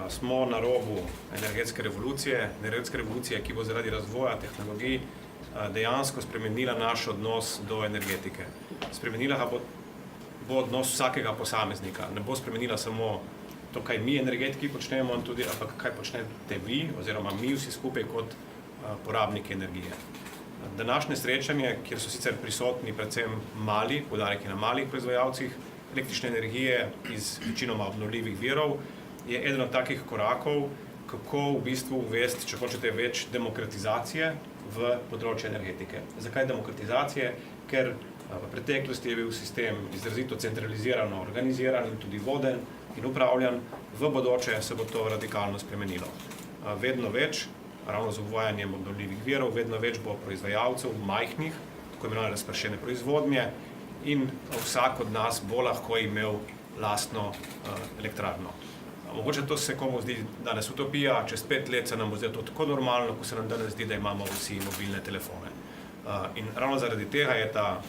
Smo na robu energetske revolucije, ki bo zaradi razvoja tehnologij dejansko spremenila naš odnos do energetike. Spremenila ga bo odnos vsakega posameznika. Ne bo spremenila samo to, kaj mi energetiki počnemo, ampak kaj počnete vi oziroma mi vsi skupaj kot porabniki energije. Današnje srečanje, kjer so sicer prisotni predvsem poudarek je na malih proizvajalcih električne energije iz večinoma obnovljivih virov, je eden od takih korakov, kako v bistvu uvesti, če hočete, več demokratizacije v področje energetike. Zakaj demokratizacije? Ker v preteklosti je bil sistem izrazito centralizirano organiziran in tudi voden in upravljan, v bodoče se bo to radikalno spremenilo. Vedno več, ravno z uvajanjem obnovljivih virov, vedno več bo proizvajalcev majhnih, tako imenovane razpršene proizvodnje, in vsak od nas bo lahko imel lastno elektrarno. Mogoče to se komu zdi danes utopija, čez 5 let se nam bo zdelo to tako normalno, ko se nam danes zdi, da imamo vsi mobilne telefone. In ravno zaradi tega je ta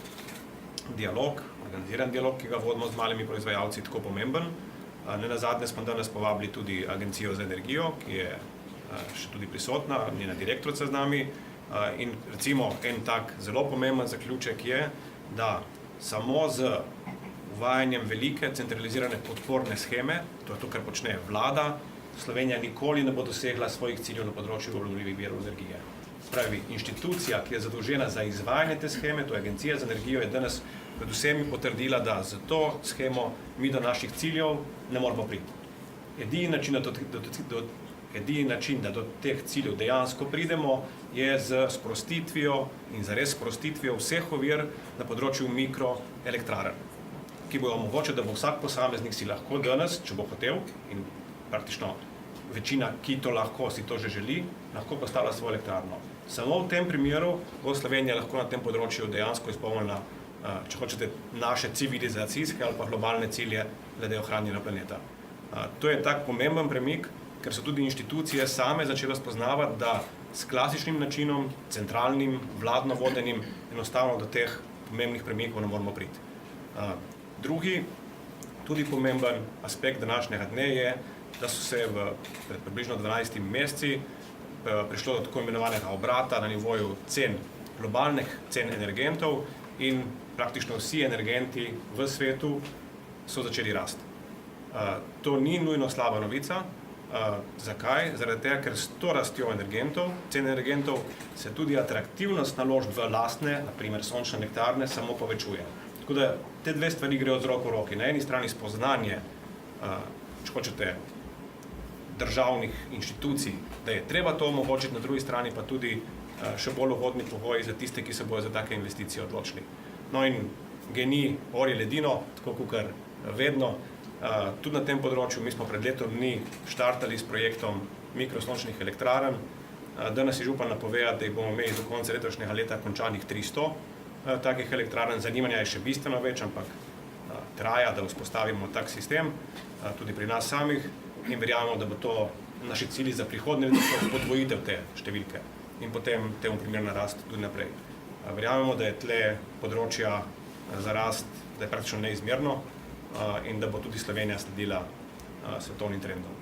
dialog, organiziran dialog, ki ga vodimo z malimi proizvajalci, tako pomemben. Nenazadnje smo danes povabili tudi Agencijo za energijo, ki je še tudi prisotna, njena direktorica z nami. In recimo en tak zelo pomemben zaključek je, da samo z uvajanjem velike centralizirane podporne sheme, to je to, kar počne vlada, Slovenija nikoli ne bo dosegla svojih ciljev na področju obnovljivih virov energije. Pravi, inštitucija, ki je zadolžena za izvajanje te sheme, to je Agencija za energijo, je danes predvsem potrdila, da z to shemo mi do naših ciljev ne moramo priti. Edini način, da do teh ciljev dejansko pridemo, je z sprostitvijo in zares sprostitvijo vseh ovir na področju mikroelektrarn, ki bojo omogočili, da bo vsak posameznik si lahko danes, če bo hotel, in praktično večina, ki to lahko, si to že želi, lahko postavlja svojo elektrarno. Samo v tem primeru bo Slovenija lahko na tem področju dejansko izpolnila, če hočete, naše civilizacijske ali pa globalne cilje glede ohranjanja planeta. To je tak pomemben premik, ker so tudi inštitucije same začele spoznavati, da s klasičnim načinom, centralnim, vladno vodenim, enostavno do teh pomembnih premikov ne moramo priti. Drugi, tudi pomemben aspekt današnjega dne je, da so se pred približno 12 meseci prišlo do tako imenovanega obrata na nivoju globalnih cen energentov in praktično vsi energenti v svetu so začeli rasti. To ni nujno slaba novica. Zakaj? Zaradi tega, ker s to rastjo cen energentov, se tudi atraktivnost naložb v lastne, na primer sončne elektrarne, samo povečuje. Tako da te dve stvari grejo z roko v roki. Na eni strani spoznanje, če hočete, državnih inštitucij, da je treba to omogočiti, na drugi strani pa tudi še bolj ugodni pogoji za tiste, ki se bojo za take investicije odločili. No in GEN-I orje ledino, tako kakor vedno. Tudi na tem področju mi smo pred letom dni štartali s projektom mikrosončnih elektrarn. Danes je župan napovedal, da jih bomo imeli do konca letošnjega leta končanih 300 takih elektrarn. Zanimanja je še bistveno več, ampak traja, da vzpostavimo tak sistem, tudi pri nas samih, in verjamemo, da bo to naši cilji za prihodnje leto podvojitev te številke in potem temu primerna rast tudi naprej. Verjamemo, da je tle področja za rast, da je praktično neizmerno in da bo tudi Slovenija sledila svetovnim trendom.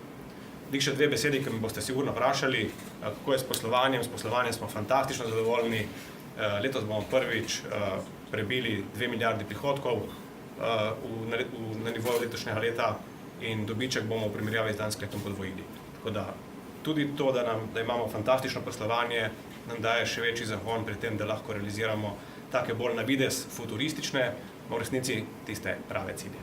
Še 2 besedi, ki mi boste sigurno vprašali, kako je s poslovanjem. S poslovanjem smo fantastično zadovoljni. Letos bomo prvič prebili 2 milijardi prihodkov na nivoju letošnjega leta in dobiček bomo v primerjavi z lanskim letom podvojili. Tako da tudi to, da imamo fantastično poslovanje, nam daje še večji zagon pri tem, da lahko realiziramo take bolj na videz futuristične, v resnici tiste prave cilje.